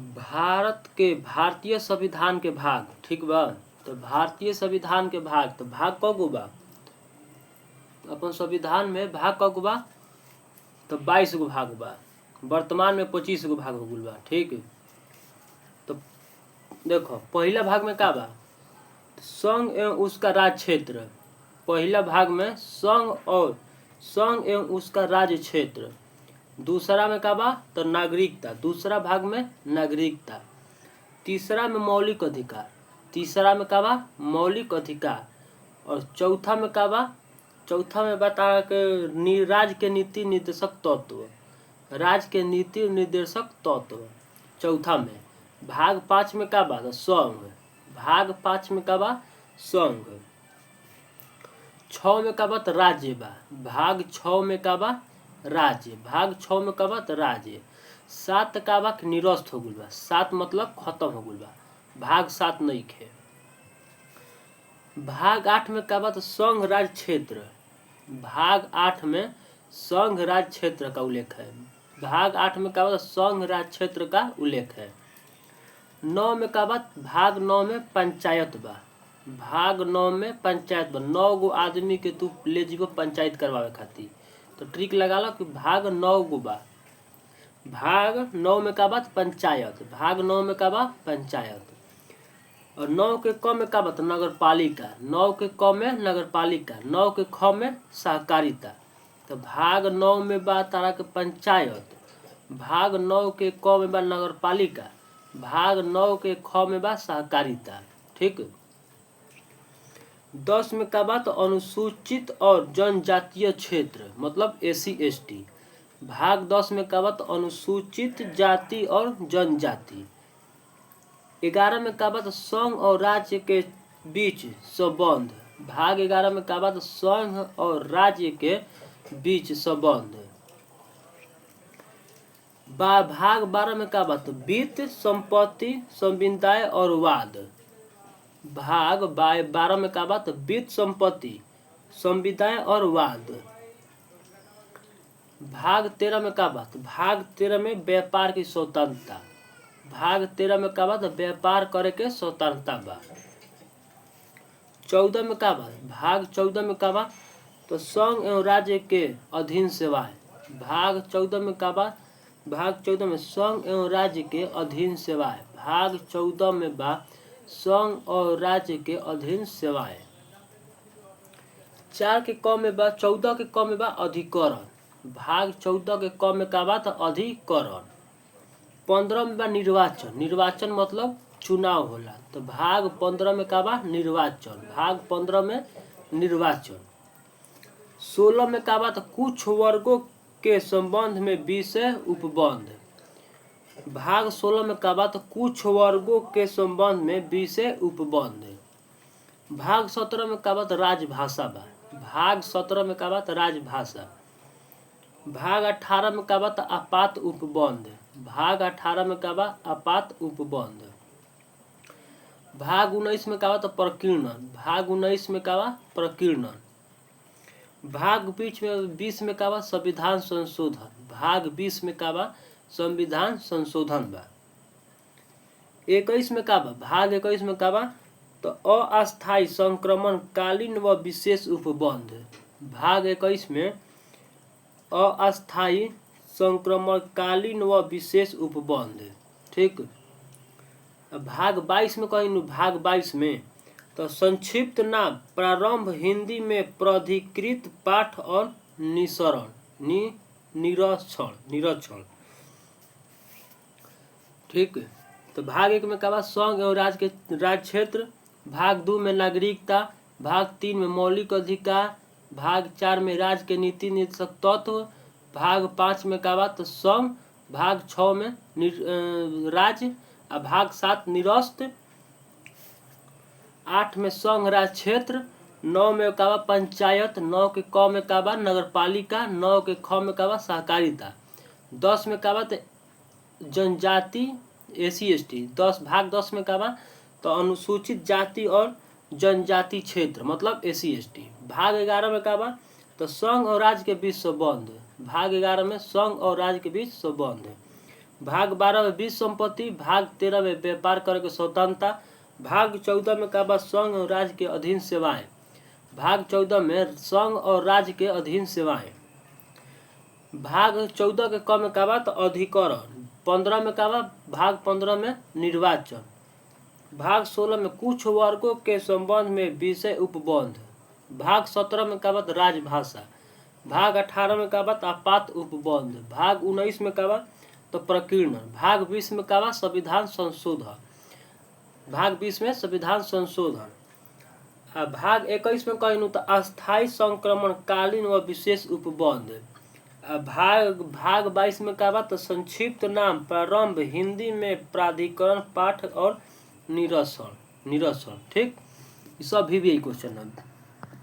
भारत के भारतीय संविधान के भाग, ठीक बा। तो भारतीय संविधान के भाग, तो भाग कगो बा अपन संविधान में? भाग कगो बा? तो 22 गो भाग बा। वर्तमान में 25 गो भाग हो गल बा, ठीक। तो देखो पहला भाग में का बा? संघ एवं उसका राज्य क्षेत्र। पहला भाग में संघ एवं उसका राज्य क्षेत्र। दूसरा में का बा? तो नागरिकता। दूसरा भाग में नागरिकता। तीसरा में मौलिक अधिकार। तीसरा में का बा? मौलिक अधिकार। और चौथा में का बा? चौथा में बता के राज्य के नीति निर्देशक तत्व। राज्य के नीति निर्देशक तत्व चौथा में। भाग 5 में का बा? तो संघ। भाग 5 में का बा? संघ। 6 में का बा? तो राज्य बा। भाग 6 में का बा? राज्य। भाग 6 में का बा? तो राज्य। 7 का बा? निरस्त हो गल बा। 7 मतलब खत्म हो गल बा। भाग 7 नहीं खे। भाग 8 में का बा? तो संघ राज्य क्षेत्र। भाग 8 में संघ राज्य क्षेत्र का उल्लेख है। भाग 8 में का बा? तो संघ राज्य क्षेत्र का उल्लेख है। 9 में का बा? भाग 9 में पंचायत बा। भाग 9 में पंचायत बा। 9 गो आदमी के तू ले जीवो पंचायत करवावे खातिर। तो ट्रिक लगा लो कि भाग 9 गो बा। भाग 9 में का बा? पंचायत। भाग 9 में का बा? पंचायत। और 9 के क में का बा? तो नगर पालिका। 9 के क में नगर पालिका। 9 के ख में सहकारिता। तो भाग 9 में बा तारा के पंचायत। भाग 9 के क में बा नगर पालिका। भाग 9 के ख में बा सहकारिता, ठीक। 10 में का बा? तो अनुसूचित और जनजातीय क्षेत्र मतलब SC/ST। भाग 10 में का बा? तो अनुसूचित जाति और जनजाति। 11 में का बा? तो संघ और राज्य के बीच संबंध। भाग 11 में का बा? तो संघ और राज्य के बीच संबंध। भाग 12 में का बा? तो वित्त, संपत्ति, संविदाएं और वाद। भाग 12 में का बा? तो वित्त, संपत्ति, संविदाएं और वाद। भाग 13 में का बा? तो भाग 13 में व्यापार की स्वतंत्रता। भाग 13 में का बा? तो व्यापार करे के स्वतंत्रता बा। 14 में का बा? भाग 14 में का बा? तो संघ एवं राज्य के अधीन सेवाएं। भाग 14 में का बा? भाग 14 में संघ एवं राज्य के अधीन सेवाएं। भाग 14 में बा संघ और राज्य के अधीन सेवाएं। 4 के क में बा? 14 के क में बा अधिकरण। भाग 14 के क में का बा? तो अधिकरण। 15 में बा निर्वाचन। निर्वाचन मतलब चुनाव होला। तो भाग 15 में का बा? निर्वाचन। भाग 15 में निर्वाचन। 16 में का बा? तो कुछ वर्गों के संबंध में विषय उपबंध। भाग 16 में का बा? तो कुछ वर्गों के संबंध में विषय उपबंध। भाग 17 में का बा? तो राजभाषा बा। भाग 17 में का बा? तो राजभाषा। भाग 18 में का बा? तो आपात उपबंध। भाग 18 में का बा? आपात उपबंध। भाग 19 में का बा? तो प्रकीर्णन। भाग 19 में का बा? प्रकीर्णन। भाग 20 में का बा? संविधान संशोधन। भाग 20 में का बा? संविधान संशोधन बा। 21 में का बा? भाग 21 में का बा? तो अस्थायी संक्रमण कालीन व विशेष उपबंध। भाग 21 में अस्थायी संक्रमण कालीन व विशेष उपबंध, ठीक। भाग 22 में कहीं भाग 22 में तो संक्षिप्त नाम प्रारंभ हिंदी में प्राधिकृत पाठ और निरीक्षण, ठीक। तो भाग 1 में का बा? संघ और राज्य क्षेत्र। भाग 2 में नागरिकता। भाग 3 में मौलिक अधिकार। भाग 4 में राज्य के नीति निर्देशक तत्व। भाग 5 में का बा? तो संघ। भाग 6 में राज्य। और भाग 7 निरस्त। 8 में संघ राज्य क्षेत्र। 9 में का बा? पंचायत। 9 के क में का बा? नगर पालिका। 9 के ख में का बा? सहकारिता। 10 में का बा? तो जनजाति SC/ST। भाग 10 में का बा? तो अनुसूचित जाति और जनजाति क्षेत्र मतलब SC/ST। भाग 11 में का बा? तो संघ और राज्य के बीच संबंध। भाग 11 में संघ और राज्य के बीच संबंध। भाग 12 में विश्व संपत्ति, भाग 13 में व्यापार करे के स्वतंत्रता, भाग 14 में का बा संघ और राज्य के अधीन सेवाएं, भाग 14 में संघ और राज्य के अधीन सेवाएं, भाग 14 के क में का बा तो अधिकरण, 15 में का बा भाग 15 में निर्वाचन, भाग 16 में कुछ वर्गों के संबंध में विषय उपबंध, भाग 17 में का बा तो राजभाषा, भाग 18 में का बा तो आपात उपबंध, भाग 19 में का बा तो प्रकीर्णन, भाग 20 में का बा संविधान संशोधन, भाग 20 में संविधान संशोधन, भाग 21 में कहूँ तो अस्थायी संक्रमण कालीन व विशेष उपबंध, भाग 22 में का बा तो संक्षिप्त नाम प्रारंभ, हिंदी में प्राधिकरण पाठ और निरसन। ठीक, ये सब भी क्वेश्चन है।